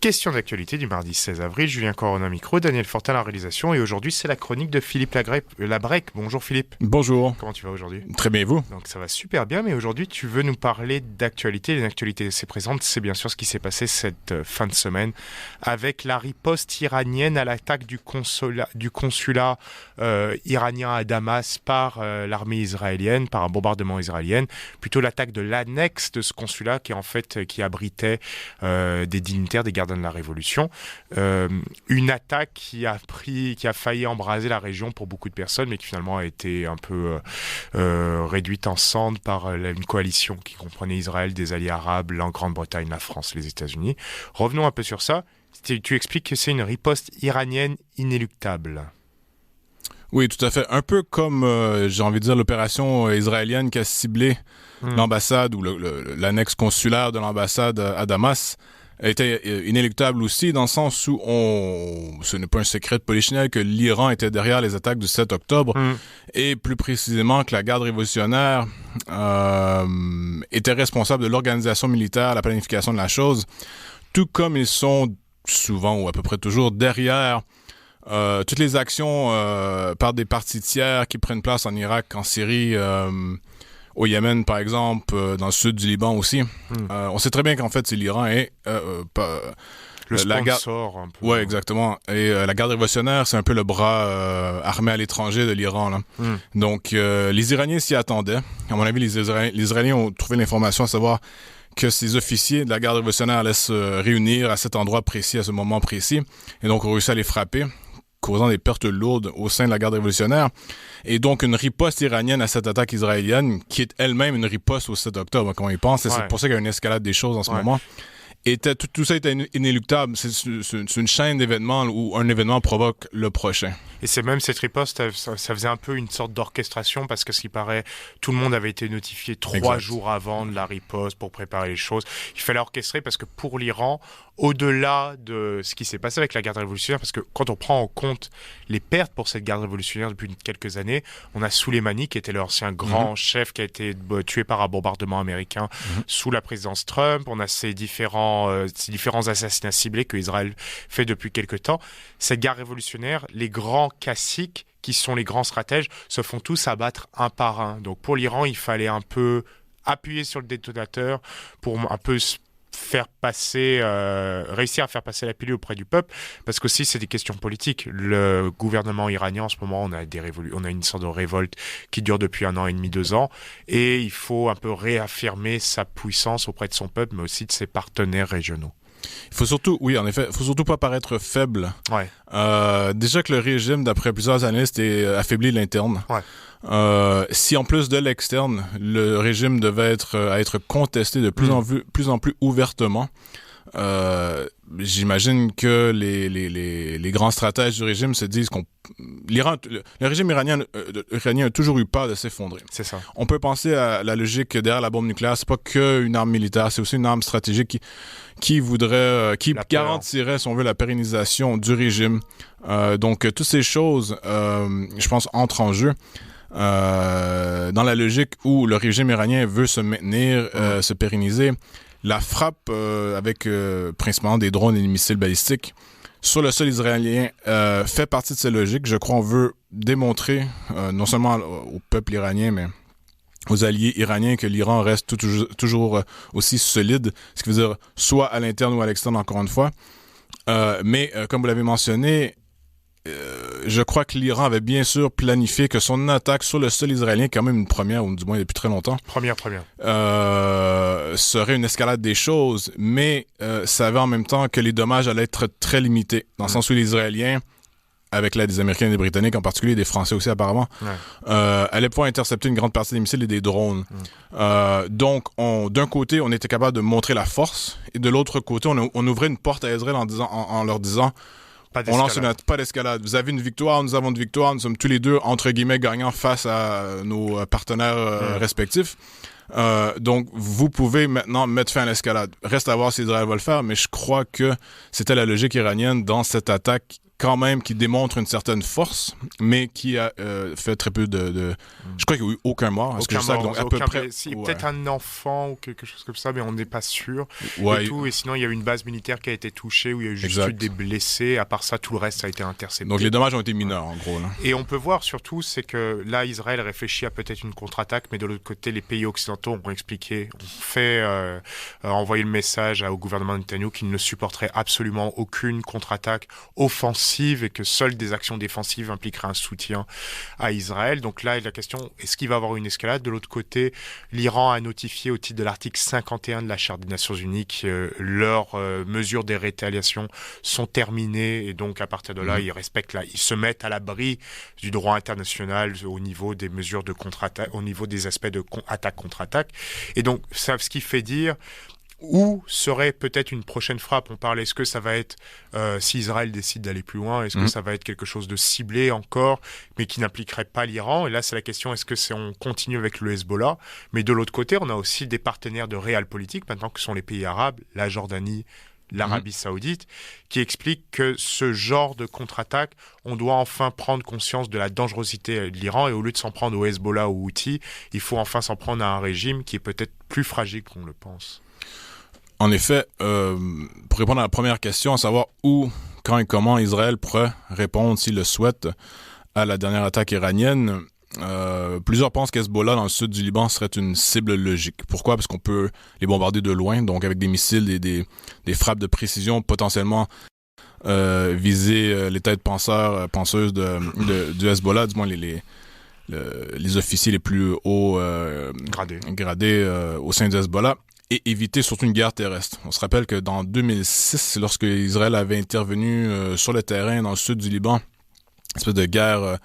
Question d'actualité du mardi 16 avril, Julien Corona micro, Daniel Fortin à la réalisation et aujourd'hui c'est la chronique de Philippe Labrec. Bonjour Philippe. Bonjour. Comment tu vas aujourd'hui ? Très bien et vous ? Donc ça va super bien, mais aujourd'hui tu veux nous parler d'actualité. Une actualité assez présente, c'est bien sûr ce qui s'est passé cette fin de semaine avec la riposte iranienne à l'attaque du consulat iranien à Damas par l'armée israélienne, par un bombardement israélien. Plutôt l'attaque de l'annexe de ce consulat qui abritait des dignitaires, des gardiens de la Révolution. Une attaque qui a failli embraser la région pour beaucoup de personnes, mais qui finalement a été un peu réduite en cendres par une coalition qui comprenait Israël, des alliés arabes, la Grande-Bretagne, la France, les États-Unis. Revenons un peu sur ça. Tu expliques que c'est une riposte iranienne inéluctable. Oui, tout à fait. Un peu comme, j'ai envie de dire, l'opération israélienne qui a ciblé l'ambassade ou l'annexe consulaire de l'ambassade à Damas était inéluctable aussi, dans le sens où ce n'est pas un secret de polichinelle que l'Iran était derrière les attaques du 7 octobre, et plus précisément que la garde révolutionnaire était responsable de l'organisation militaire, la planification de la chose, tout comme ils sont souvent ou à peu près toujours derrière toutes les actions par des partis tiers qui prennent place en Irak, en Syrie, au Yémen, par exemple, dans le sud du Liban aussi. On sait très bien qu'en fait, c'est l'Iran et le sponsor, un peu. Ouais, exactement. Et la garde révolutionnaire, c'est un peu le bras armé à l'étranger de l'Iran, là. Donc, les Iraniens s'y attendaient. À mon avis, les Israéliens ont trouvé l'information à savoir que ces officiers de la garde révolutionnaire allaient se réunir à cet endroit précis, à ce moment précis, et donc ont réussi à les frapper, causant des pertes lourdes au sein de la garde révolutionnaire. Et donc, une riposte iranienne à cette attaque israélienne, qui est elle-même une riposte au 7 octobre, comme on y pense, et c'est pour ça qu'il y a une escalade des choses en ce moment. Tout ça était inéluctable. C'est une chaîne d'événements où un événement provoque le prochain. Et c'est même cette riposte, ça faisait un peu une sorte d'orchestration parce que ce qui paraît, tout le monde avait été notifié 3 jours avant de la riposte pour préparer les choses. Il fallait orchestrer parce que pour l'Iran, au-delà de ce qui s'est passé avec la garde révolutionnaire, parce que quand on prend en compte les pertes pour cette garde révolutionnaire depuis quelques années, on a Soleimani qui était l'ancien grand chef qui a été tué par un bombardement américain sous la présidence Trump. On a ces différents assassinats ciblés que Israël fait depuis quelques temps. Cette garde révolutionnaire, les grands classiques qui sont les grands stratèges se font tous abattre un par un. Donc pour l'Iran, il fallait un peu appuyer sur le détonateur pour un peu réussir à faire passer la pilule auprès du peuple, parce qu'aussi c'est des questions politiques. Le gouvernement iranien en ce moment, on a une sorte de révolte qui dure depuis 1 an et demi, 2 ans, et il faut un peu réaffirmer sa puissance auprès de son peuple, mais aussi de ses partenaires régionaux. Il faut surtout pas paraître faible. Ouais. Déjà que le régime, d'après plusieurs analystes, est affaibli de l'interne. Ouais. Si en plus de l'externe, le régime devait être contesté de plus en plus ouvertement, j'imagine que les grands stratèges du régime se disent le régime iranien a toujours eu peur de s'effondrer. C'est ça. On peut penser à la logique derrière la bombe nucléaire. C'est pas qu'une arme militaire, c'est aussi une arme stratégique qui garantirait, si on veut, la pérennisation du régime. Donc, toutes ces choses, je pense, entrent en jeu. Dans la logique où le régime iranien veut se maintenir, se pérenniser. La frappe avec principalement des drones et des missiles balistiques sur le sol israélien fait partie de ces logiques. Je crois qu'on veut démontrer, non seulement au peuple iranien, mais aux alliés iraniens, que l'Iran reste toujours aussi solide, ce qui veut dire soit à l'interne ou à l'externe, encore une fois. Mais comme vous l'avez mentionné, je crois que l'Iran avait bien sûr planifié que son attaque sur le sol israélien, quand même une première, ou du moins depuis très longtemps, serait une escalade des choses, mais savait en même temps que les dommages allaient être très limités, dans le sens où les Israéliens, avec l'aide des Américains et des Britanniques, en particulier des Français aussi apparemment, allaient pouvoir intercepter une grande partie des missiles et des drones. Donc, d'un côté, on était capable de montrer la force, et de l'autre côté, on ouvrait une porte à Israël en leur disant: on lance pas d'escalade. Vous avez une victoire, nous avons une victoire. Nous sommes tous les deux, entre guillemets, gagnants face à nos partenaires respectifs. Donc, vous pouvez maintenant mettre fin à l'escalade. Reste à voir si Israël va le faire, mais je crois que c'était la logique iranienne dans cette attaque quand même qui démontre une certaine force, mais qui a fait très peu de... Je crois qu'il n'y a eu aucun mort. Aucun mort, donc à peu près... Peut-être un enfant ou quelque chose comme ça, mais on n'est pas sûr. Et sinon, il y a eu une base militaire qui a été touchée, où il y a eu juste eu des blessés. À part ça, tout le reste a été intercepté. Donc les dommages ont été mineurs, en gros. Là. Et on peut voir surtout, c'est que là, Israël réfléchit à peut-être une contre-attaque, mais de l'autre côté, les pays occidentaux ont expliqué, envoyé le message au gouvernement de Netanyahu qu'il ne supporterait absolument aucune contre-attaque offensive et que seules des actions défensives impliqueraient un soutien à Israël. Donc là, la question, est-ce qu'il va y avoir une escalade? De l'autre côté, l'Iran a notifié au titre de l'article 51 de la Charte des Nations Unies que leurs mesures de rétaliation sont terminées et donc à partir de là, ils se mettent à l'abri du droit international au niveau des mesures de contre-attaque, au niveau des aspects de attaque-contre-attaque. Et donc, ça, ce qui fait dire où serait peut-être une prochaine frappe. On parle, est-ce que ça va être, si Israël décide d'aller plus loin, est-ce que ça va être quelque chose de ciblé encore, mais qui n'impliquerait pas l'Iran? Et là, c'est la question, est-ce que on continue avec le Hezbollah? Mais de l'autre côté, on a aussi des partenaires de réalpolitik, maintenant que sont les pays arabes, la Jordanie, l'Arabie Saoudite, qui expliquent que ce genre de contre-attaque, on doit enfin prendre conscience de la dangerosité de l'Iran et au lieu de s'en prendre au Hezbollah ou aux Houthis, il faut enfin s'en prendre à un régime qui est peut-être plus fragile qu'on le pense. En effet, pour répondre à la première question, à savoir où, quand et comment Israël pourrait répondre, s'il le souhaite, à la dernière attaque iranienne, plusieurs pensent qu'Hezbollah, dans le sud du Liban, serait une cible logique. Pourquoi? Parce qu'on peut les bombarder de loin, donc avec des missiles et des frappes de précision potentiellement viser les têtes penseuses du Hezbollah, du moins les officiers les plus hauts gradés au sein du Hezbollah. Et éviter surtout une guerre terrestre. On se rappelle que dans 2006, lorsque Israël avait intervenu sur le terrain dans le sud du Liban, une espèce de guerre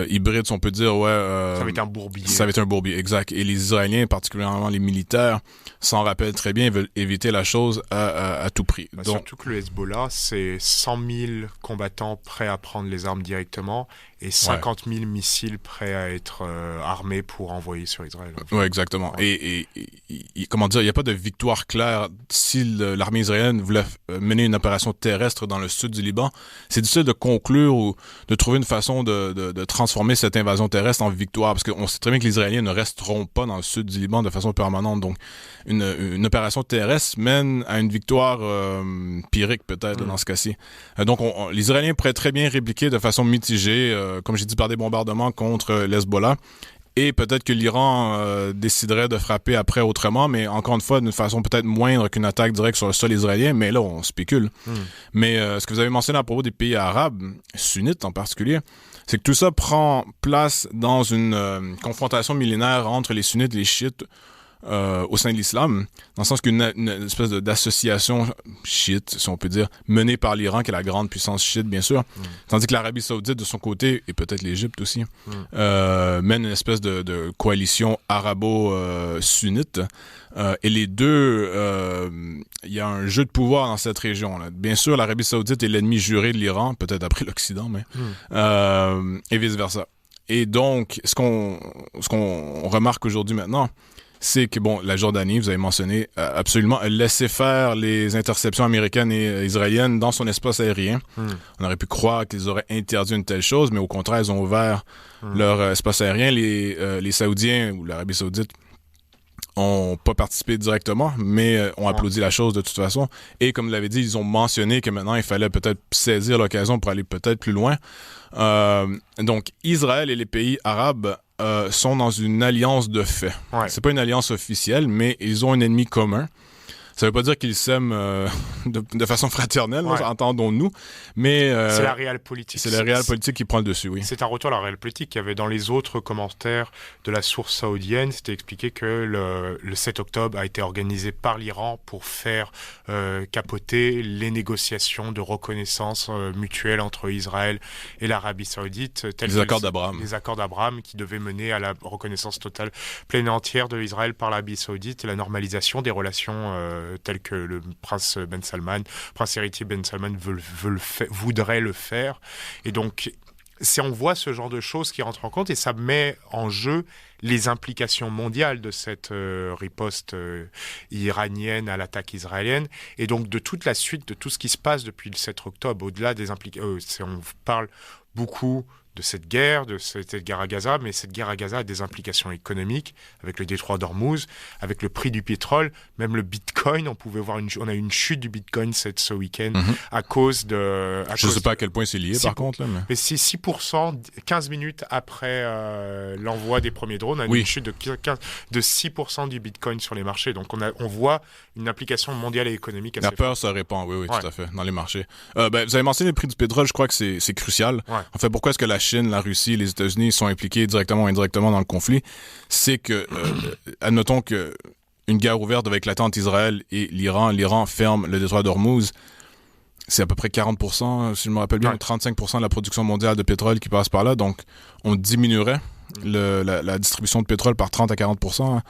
hybride, si on peut dire, ça avait été un bourbier. Ça avait été un bourbier, exact. Et les Israéliens, particulièrement les militaires, s'en rappellent très bien, veulent éviter la chose à tout prix. Donc, surtout que le Hezbollah, c'est 100 000 combattants prêts à prendre les armes directement et 50 000 missiles prêts à être armés pour envoyer sur Israël. Oui, exactement. Ouais. Et comment dire, il n'y a pas de victoire claire. Si l'armée israélienne voulait mener une opération terrestre dans le sud du Liban, c'est difficile de conclure ou de trouver une façon de transformer cette invasion terrestre en victoire, parce qu'on sait très bien que les Israéliens ne resteront pas dans le sud du Liban de façon permanente. Donc, une opération terrestre mène à une victoire pyrrhique, peut-être, dans ce cas-ci. Donc, les Israéliens pourraient très bien répliquer de façon mitigée, comme j'ai dit, par des bombardements contre l'Hezbollah. Et peut-être que l'Iran déciderait de frapper après autrement, mais encore une fois, d'une façon peut-être moindre qu'une attaque directe sur le sol israélien, mais là, on spécule. Mais ce que vous avez mentionné à propos des pays arabes, sunnites en particulier, c'est que tout ça prend place dans une confrontation millénaire entre les sunnites et les chiites au sein de l'islam, dans le sens qu'une espèce d'association chiite, si on peut dire, menée par l'Iran, qui est la grande puissance chiite, bien sûr, tandis que l'Arabie Saoudite, de son côté, et peut-être l'Égypte aussi, mène une espèce de coalition arabo-sunnite. Et les deux, il y a un jeu de pouvoir dans cette région, là. Bien sûr, l'Arabie Saoudite est l'ennemi juré de l'Iran, peut-être après l'Occident, mais et vice-versa. Et donc, ce qu'on remarque aujourd'hui maintenant, c'est que, bon, la Jordanie, vous avez mentionné, absolument, elle laissait faire les interceptions américaines et israéliennes dans son espace aérien. On aurait pu croire qu'ils auraient interdit une telle chose, mais au contraire, ils ont ouvert leur espace aérien. Les Saoudiens ou l'Arabie Saoudite ont pas participé directement, mais ont applaudi la chose de toute façon. Et comme vous l'avez dit, ils ont mentionné que maintenant, il fallait peut-être saisir l'occasion pour aller peut-être plus loin. Donc, Israël et les pays arabes sont dans une alliance de fait. C'est pas une alliance officielle, mais ils ont un ennemi commun. Ça veut pas dire qu'ils s'aiment de façon fraternelle, entendons-nous, mais... c'est la réalpolitik. C'est la réalpolitik qui prend le dessus, oui. C'est un retour à la réalpolitik. Il y avait dans les autres commentaires de la source saoudienne, c'était expliqué que le 7 octobre a été organisé par l'Iran pour faire capoter les négociations de reconnaissance mutuelle entre Israël et l'Arabie Saoudite. Les accords d'Abraham. Les accords d'Abraham qui devaient mener à la reconnaissance totale, pleine et entière de l'Israël par l'Arabie Saoudite et la normalisation des relations tel que le prince héritier Ben Salman voudrait le faire. Et donc, on voit ce genre de choses qui rentrent en compte et ça met en jeu les implications mondiales de cette riposte iranienne à l'attaque israélienne, et donc de toute la suite de tout ce qui se passe depuis le 7 octobre, au-delà des implications. On parle beaucoup de cette guerre à Gaza, mais cette guerre à Gaza a des implications économiques avec le détroit d'Ormuz, avec le prix du pétrole, même le Bitcoin. On a eu une chute du Bitcoin ce week-end à cause de... Je ne sais pas à quel point c'est lié, par contre. Là, mais c'est 6%, 15 minutes après l'envoi des premiers drones, on a eu une chute de 6% du Bitcoin sur les marchés. Donc on voit une implication mondiale et économique assez La peur se répand, oui, tout à fait, dans les marchés. Vous avez mentionné le prix du pétrole, je crois que c'est crucial. Ouais. En fait, pourquoi est-ce que la Chine, la Russie, les États-Unis sont impliqués directement ou indirectement dans le conflit? C'est que, admettons que une guerre ouverte avec l'attente Israël et l'Iran ferme le détroit d'Ormuz, c'est à peu près 40%, si je me rappelle bien, 35% de la production mondiale de pétrole qui passe par là. Donc, on diminuerait la distribution de pétrole par 30 à 40%.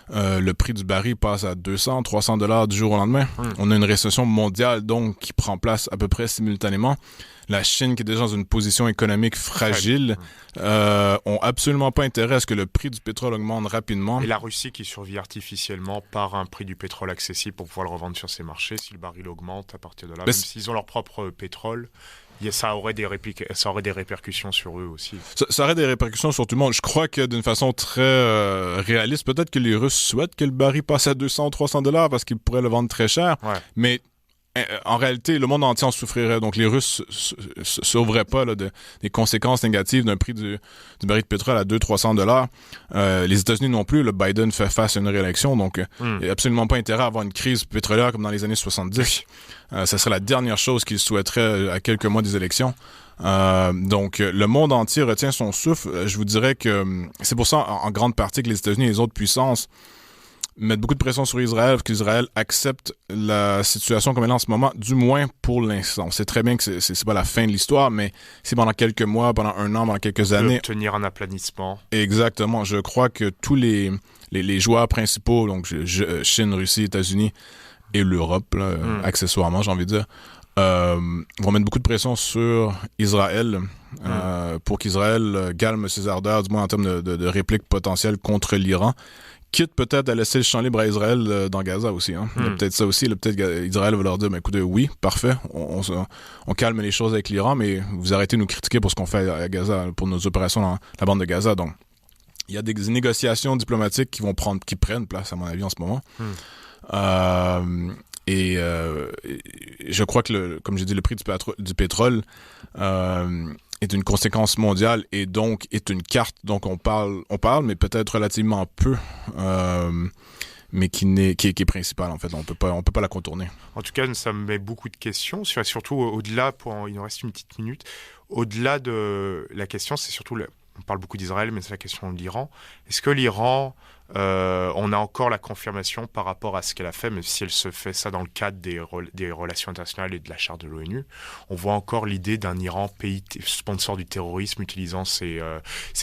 Le prix du baril passe à 200, 300 $ du jour au lendemain. On a une récession mondiale donc qui prend place à peu près simultanément. La Chine, qui est déjà dans une position économique fragile, ont absolument pas intérêt à ce que le prix du pétrole augmente rapidement. Et la Russie qui survit artificiellement par un prix du pétrole accessible pour pouvoir le revendre sur ses marchés. Si le baril augmente à partir de là, même s'ils ont leur propre pétrole, ça aurait des répercussions sur eux aussi. Ça aurait des répercussions sur tout le monde. Je crois que d'une façon très réaliste, peut-être que les Russes souhaitent que le baril passe à 200 ou 300 $ parce qu'ils pourraient le vendre très cher. Mais en réalité, le monde entier en souffrirait. Donc, les Russes ne sauveraient pas des conséquences négatives d'un prix du baril de pétrole à 200-300 $. Les États-Unis non plus. Le Biden fait face à une réélection. Donc, il n'y a absolument pas intérêt à avoir une crise pétrolière comme dans les années 70. Ça serait la dernière chose qu'il souhaiterait à quelques mois des élections. Donc, le monde entier retient son souffle. Je vous dirais que c'est pour ça, en grande partie, que les États-Unis et les autres puissances mettre beaucoup de pression sur Israël pour qu'Israël accepte la situation comme elle est en ce moment, du moins pour l'instant. On sait très bien que c'est pas la fin de l'histoire, mais c'est pendant quelques mois, pendant un an, pendant quelques années. Obtenir un aplanissement. Exactement. Je crois que tous les joueurs principaux, donc Chine, Russie, États-Unis et l'Europe, accessoirement, j'ai envie de dire, vont mettre beaucoup de pression sur Israël pour qu'Israël calme ses ardeurs, du moins en termes de répliques potentielles contre l'Iran. Quitte peut-être à laisser le champ libre à Israël dans Gaza aussi. Il y a peut-être ça aussi. Peut-être qu'Israël va leur dire, écoutez, oui, parfait, on calme les choses avec l'Iran, mais vous arrêtez de nous critiquer pour ce qu'on fait à Gaza, pour nos opérations dans la bande de Gaza. Donc, il y a des négociations diplomatiques qui prennent place, à mon avis, en ce moment. Je crois que, comme j'ai dit, le prix du pétrole est une conséquence mondiale et donc est une carte. Donc on parle, mais peut-être relativement peu, mais qui est principale en fait. On peut pas la contourner. En tout cas, ça me met beaucoup de questions. Surtout au-delà, il nous reste une petite minute. Au-delà de la question, c'est surtout on parle beaucoup d'Israël, mais c'est la question de l'Iran. Est-ce que l'Iran, on a encore la confirmation par rapport à ce qu'elle a fait, même si elle se fait ça dans le cadre des relations internationales et de la charte de l'ONU, on voit encore l'idée d'un Iran, pays sponsor du terrorisme, utilisant ses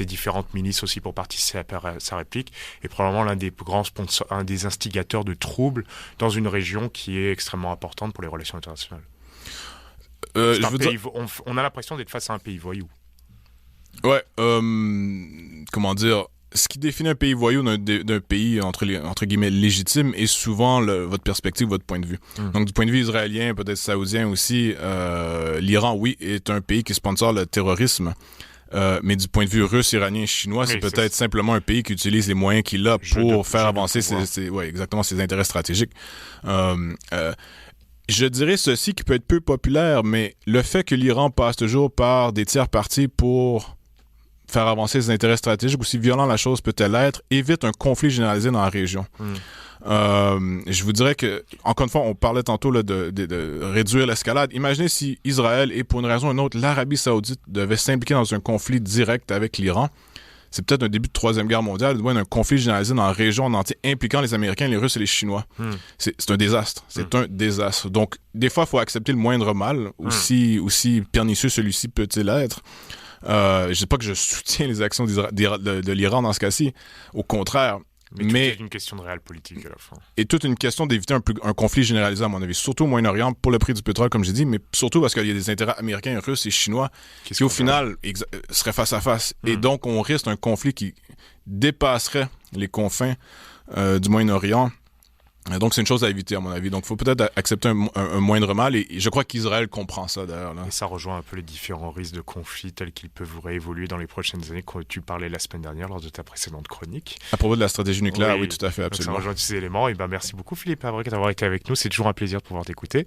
différentes milices aussi pour participer à sa réplique, et probablement l'un des grands sponsors, un des instigateurs de troubles dans une région qui est extrêmement importante pour les relations internationales. On a l'impression d'être face à un pays voyou. Ouais, comment dire, ce qui définit un pays voyou d'un pays entre guillemets légitime est souvent votre perspective, votre point de vue. Donc du point de vue israélien, peut-être saoudien aussi, l'Iran, oui, est un pays qui sponsore le terrorisme. Mais du point de vue russe, iranien, chinois, c'est peut-être simplement un pays qui utilise les moyens qu'il a pour faire avancer ses intérêts stratégiques. Je dirais ceci qui peut être peu populaire, mais le fait que l'Iran passe toujours par des tiers partis pour faire avancer ses intérêts stratégiques, aussi violent la chose peut-elle être, évite un conflit généralisé dans la région. Je vous dirais que, encore une fois, on parlait tantôt là, de réduire l'escalade. Imaginez si Israël et pour une raison ou une autre, l'Arabie Saoudite devait s'impliquer dans un conflit direct avec l'Iran. C'est peut-être un début de Troisième Guerre mondiale, un conflit généralisé dans la région en entier, impliquant les Américains, les Russes et les Chinois. C'est un désastre. C'est un désastre. Donc, des fois, il faut accepter le moindre mal, aussi pernicieux celui-ci peut-il être. Je ne dis pas que je soutiens les actions de l'Iran dans ce cas-ci. Au contraire. Mais c'est une question de réel politique à la fin. Et toute une question d'éviter un conflit généralisé, à mon avis. Surtout au Moyen-Orient, pour le prix du pétrole, comme j'ai dit, mais surtout parce qu'il y a des intérêts américains, russes et chinois qui, au final, seraient face à face. Et donc, on risque un conflit qui dépasserait les confins du Moyen-Orient. Donc, c'est une chose à éviter, à mon avis. Donc, il faut peut-être accepter un moindre mal. Et je crois qu'Israël comprend ça, d'ailleurs. Là. Et ça rejoint un peu les différents risques de conflit tels qu'ils peuvent réévoluer dans les prochaines années, quand tu parlais la semaine dernière lors de ta précédente chronique. À propos de la stratégie nucléaire, oui tout à fait, absolument. Donc, ça rejoint tous ces éléments. Et merci beaucoup, Philippe Abrec, d'avoir été avec nous. C'est toujours un plaisir de pouvoir t'écouter.